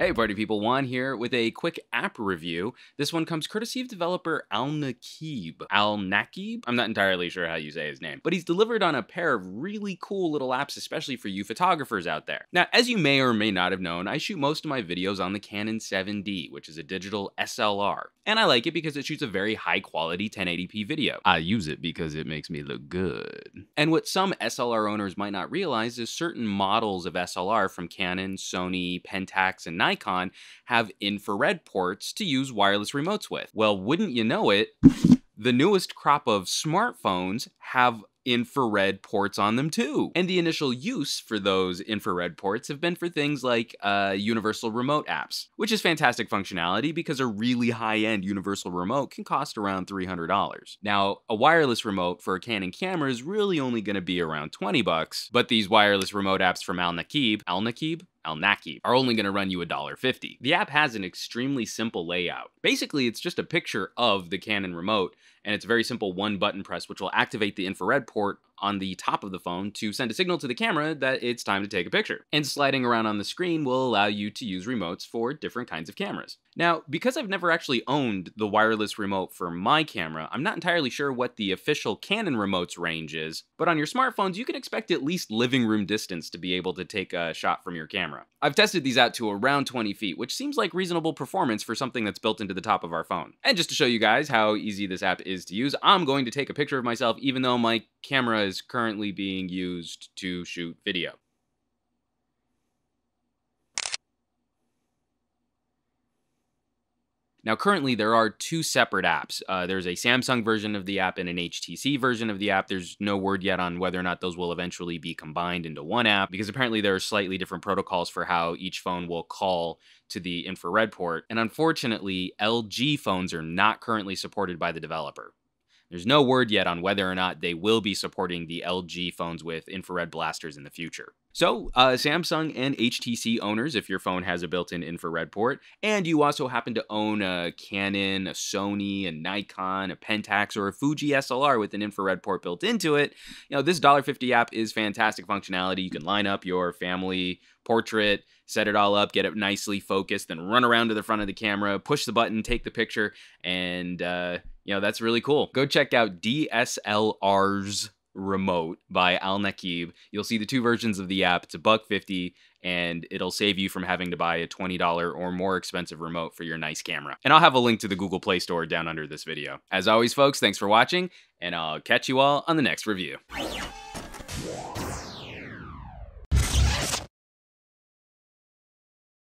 Hey party people, Juan here with a quick app review. This one comes courtesy of developer Al-Nakib. Al-Nakib? I'm not entirely sure how you say his name, but he's delivered on a pair of really cool little apps, especially for you photographers out there. Now, as you may or may not have known, I shoot most of my videos on the Canon 7D, which is a digital SLR. And I like it because it shoots a very high quality 1080p video. I use it because it makes me look good. And what some SLR owners might not realize is certain models of SLR from Canon, Sony, Pentax, and Nikon have infrared ports to use wireless remotes with. Well, wouldn't you know it, the newest crop of smartphones have infrared ports on them too. And the initial use for those infrared ports have been for things like universal remote apps, which is fantastic functionality because a really high-end universal remote can cost around $300. Now, a wireless remote for a Canon camera is really only going to be around 20 bucks, but these wireless remote apps from Al-Nakib are only going to run you $1.50. The app has an extremely simple layout. Basically, it's just a picture of the Canon remote, and it's a very simple one button press which will activate the infrared port on the top of the phone to send a signal to the camera that it's time to take a picture. And sliding around on the screen will allow you to use remotes for different kinds of cameras. Now, because I've never actually owned the wireless remote for my camera, I'm not entirely sure what the official Canon remote's range is, but on your smartphones, you can expect at least living room distance to be able to take a shot from your camera. I've tested these out to around 20 feet, which seems like reasonable performance for something that's built into the top of our phone. And just to show you guys how easy this app is to use, I'm going to take a picture of myself even though my camera is currently being used to shoot video. Now, currently, there are two separate apps. There's a Samsung version of the app and an HTC version of the app. There's no word yet on whether or not those will eventually be combined into one app, because apparently there are slightly different protocols for how each phone will call to the infrared port. And unfortunately, LG phones are not currently supported by the developer. There's no word yet on whether or not they will be supporting the LG phones with infrared blasters in the future. So, Samsung and HTC owners, if your phone has a built-in infrared port, and you also happen to own a Canon, a Sony, a Nikon, a Pentax, or a Fuji SLR with an infrared port built into it, this $1.50 app is fantastic functionality. You can line up your family portrait, set it all up, get it nicely focused, then run around to the front of the camera, push the button, take the picture, and, that's really cool. Go check out DSLRs Remote by Al-Nakib. You'll see the two versions of the app. It's $1.50, and it'll save you from having to buy a $20 or more expensive remote for your nice camera. And I'll have a link to the Google Play Store down under this video. As always, folks, thanks for watching, and I'll catch you all on the next review.